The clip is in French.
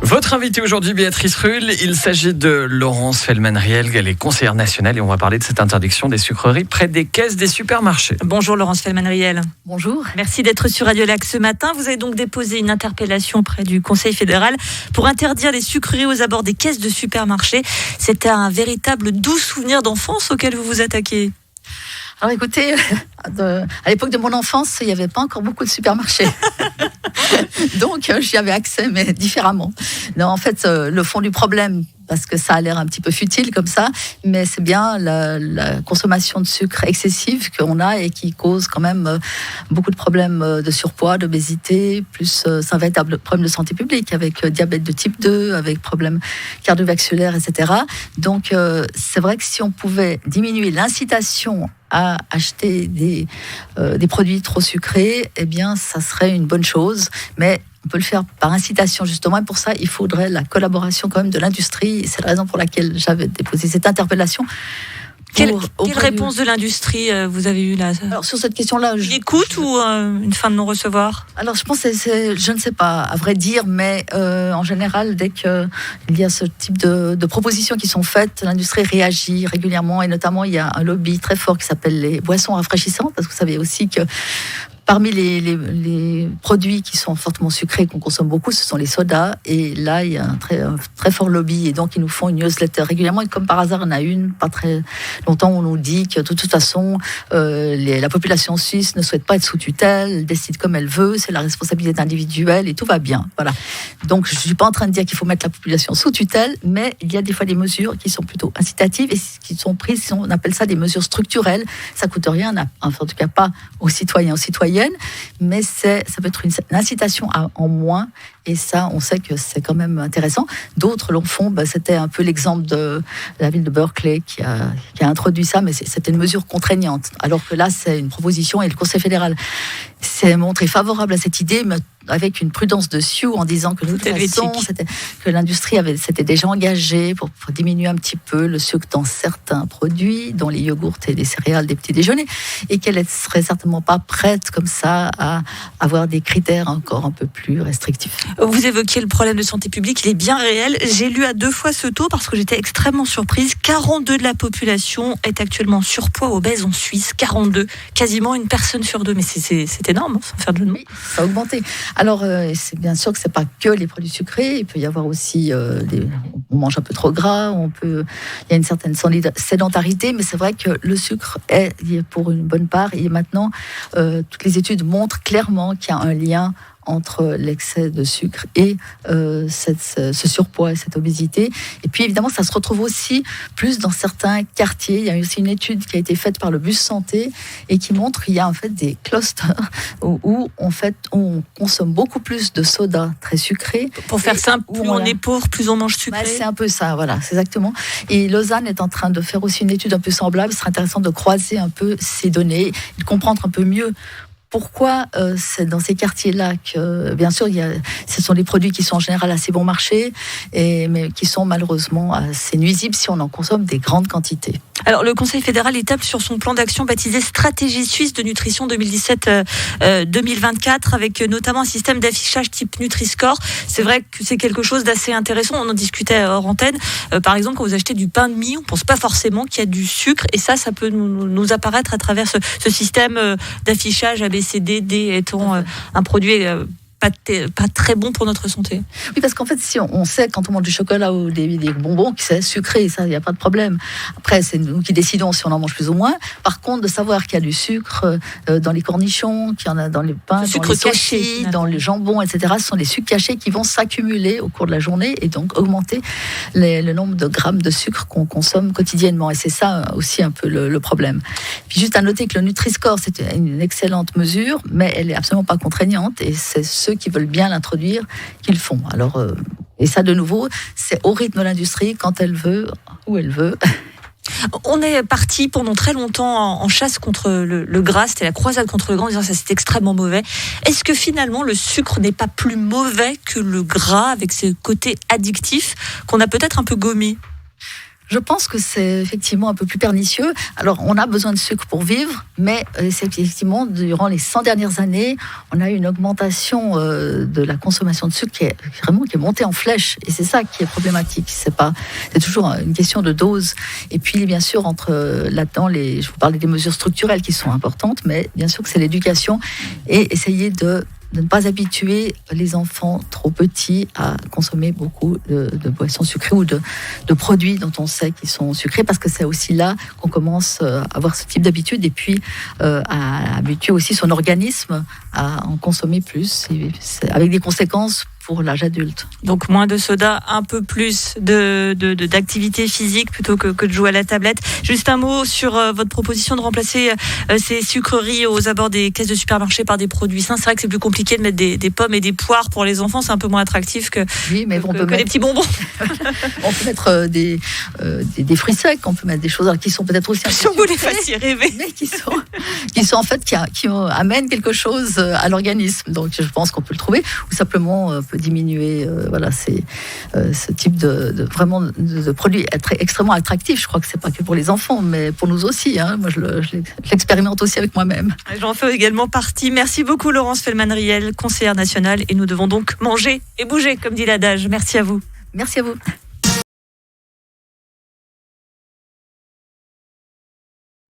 Votre invitée aujourd'hui, Béatrice Rulle, il s'agit de Laurence Feldman-Riel, elle est conseillère nationale et on va parler de cette interdiction des sucreries près des caisses des supermarchés. Bonjour Laurence Feldman-Riel. Bonjour. Merci d'être sur Radio Lac ce matin. Vous avez donc déposé une interpellation auprès du Conseil fédéral pour interdire les sucreries aux abords des caisses de supermarchés. C'était un véritable doux souvenir d'enfance auquel vous vous attaquez. Alors écoutez, à l'époque de mon enfance, il n'y avait pas encore beaucoup de supermarchés. Donc j'y avais accès, mais différemment. Non, en fait, le fond du problème, parce que ça a l'air un petit peu futile comme ça, mais c'est bien la consommation de sucre excessive qu'on a et qui cause quand même beaucoup de problèmes de surpoids, d'obésité, plus c'est un véritable problème de santé publique avec diabète de type 2, avec problèmes cardiovasculaires, etc. Donc c'est vrai que si on pouvait diminuer l'incitation à acheter des produits trop sucrés, eh bien ça serait une bonne chose, mais on peut le faire par incitation justement, et pour ça il faudrait la collaboration quand même de l'industrie, et c'est la raison pour laquelle j'avais déposé cette interpellation. Quelle réponse de l'industrie vous avez eue là? Alors sur cette question-là, une écoute ou une fin de non-recevoir? Alors je pense que je ne sais pas à vrai dire, mais en général dès qu'il y a ce type de propositions qui sont faites, l'industrie réagit régulièrement, et notamment il y a un lobby très fort qui s'appelle les boissons rafraîchissantes, parce que vous savez aussi que parmi les produits qui sont fortement sucrés, qu'on consomme beaucoup, ce sont les sodas. Et là, il y a un très fort lobby. Et donc, ils nous font une newsletter régulièrement. Et comme par hasard, on a une, pas très longtemps, où on nous dit que de toute façon, la population suisse ne souhaite pas être sous tutelle, elle décide comme elle veut, c'est la responsabilité individuelle et tout va bien. Voilà. Donc, je ne suis pas en train de dire qu'il faut mettre la population sous tutelle, mais il y a des fois des mesures qui sont plutôt incitatives et qui sont prises, on appelle ça des mesures structurelles. Ça ne coûte rien, en tout cas pas aux citoyens, aux citoyennes, mais ça peut être une incitation en moins, et ça, on sait que c'est quand même intéressant. D'autres l'en font, c'était un peu l'exemple de la ville de Berkeley qui a introduit ça, mais c'était une mesure contraignante, alors que là, c'est une proposition, et le Conseil fédéral s'est montré favorable à cette idée, mais avec une prudence dessus, en disant que de toute façon, que l'industrie s'était déjà engagée pour diminuer un petit peu le sucre dans certains produits, dont les yogourts et les céréales des petits déjeuners, et qu'elle ne serait certainement pas prête comme ça à avoir des critères encore un peu plus restrictifs. Vous évoquiez le problème de santé publique, il est bien réel. J'ai lu à 2 fois ce taux parce que j'étais extrêmement surprise. 42% de la population est actuellement surpoids, obèse en Suisse. 42%, quasiment une personne sur 2. Mais c'est énorme, sans faire de jeu de mots. Oui, ça a augmenté. Alors, c'est bien sûr que c'est pas que les produits sucrés. Il peut y avoir aussi on mange un peu trop gras. Il y a une certaine sédentarité, mais c'est vrai que le sucre est, pour une bonne part, et maintenant toutes les études montrent clairement qu'il y a un lien entre l'excès de sucre et ce surpoids et cette obésité. Et puis évidemment, ça se retrouve aussi plus dans certains quartiers. Il y a aussi une étude qui a été faite par le Bus Santé et qui montre qu'il y a en fait des clusters où en fait on consomme beaucoup plus de soda très sucré. Pour faire simple, plus on est pauvre, plus on mange sucré. C'est un peu ça, voilà, c'est exactement. Et Lausanne est en train de faire aussi une étude un peu semblable. Ce serait intéressant de croiser un peu ces données et de comprendre un peu mieux pourquoi c'est dans ces quartiers-là que, bien sûr, ce sont des produits qui sont en général assez bon marché, mais qui sont malheureusement assez nuisibles si on en consomme des grandes quantités. Alors, le Conseil fédéral établit sur son plan d'action baptisé Stratégie suisse de nutrition 2017-2024, avec notamment un système d'affichage type Nutri-Score. C'est vrai que c'est quelque chose d'assez intéressant. On en discutait hors antenne. Par exemple, quand vous achetez du pain de mie, on ne pense pas forcément qu'il y a du sucre, et ça peut nous apparaître à travers ce système d'affichage ABCD, D étant un produit pas très bon pour notre santé. Oui, parce qu'en fait, si on sait quand on mange du chocolat ou des bonbons que c'est sucré, ça, il n'y a pas de problème. Après, c'est nous qui décidons si on en mange plus ou moins. Par contre, de savoir qu'il y a du sucre dans les cornichons, qu'il y en a dans les pains, dans les sushis, dans les jambons, etc., ce sont des sucres cachés qui vont s'accumuler au cours de la journée et donc augmenter le nombre de grammes de sucre qu'on consomme quotidiennement. Et c'est ça aussi un peu le problème. Puis juste à noter que le Nutri-Score, c'est une excellente mesure, mais elle n'est absolument pas contraignante, et c'est ceux qui veulent bien l'introduire qui le font. Alors, et ça, de nouveau, c'est au rythme de l'industrie, quand elle veut, où elle veut. On est parti pendant très longtemps en chasse contre le gras, c'était la croisade contre le gras, en disant que ça c'est extrêmement mauvais. Est-ce que finalement le sucre n'est pas plus mauvais que le gras, avec ses côtés addictifs qu'on a peut-être un peu gommés ? Je pense que c'est effectivement un peu plus pernicieux. Alors, on a besoin de sucre pour vivre, mais c'est effectivement, durant les 100 dernières années, on a eu une augmentation de la consommation de sucre qui est montée en flèche. Et c'est ça qui est problématique. C'est toujours une question de dose. Et puis, bien sûr, là-dedans, je vous parlais des mesures structurelles qui sont importantes, mais bien sûr que c'est l'éducation et essayer de ne pas habituer les enfants trop petits à consommer beaucoup de boissons sucrées ou de produits dont on sait qu'ils sont sucrés, parce que c'est aussi là qu'on commence à avoir ce type d'habitude, et puis à habituer aussi son organisme à en consommer plus, avec des conséquences pour l'âge adulte. Donc moins de soda, un peu plus d'activité physique plutôt que de jouer à la tablette. Juste un mot sur votre proposition de remplacer ces sucreries aux abords des caisses de supermarché par des produits sains. C'est vrai que c'est plus compliqué de mettre des pommes et des poires pour les enfants, c'est un peu moins attractif que les petits bonbons. On peut mettre des fruits secs, on peut mettre des choses qui sont peut-être aussi sur vous les fassiez rêver, mais qui sont en fait qui amènent quelque chose à l'organisme. Donc je pense qu'on peut le trouver, ou simplement peut diminuer ce type de produits extrêmement attractifs. Je crois que c'est pas que pour les enfants, mais pour nous aussi. Moi, je l'expérimente aussi avec moi-même. J'en fais également partie. Merci beaucoup Laurence Felman-Riel, conseillère nationale. Et nous devons donc manger et bouger, comme dit l'adage. Merci à vous. Merci à vous.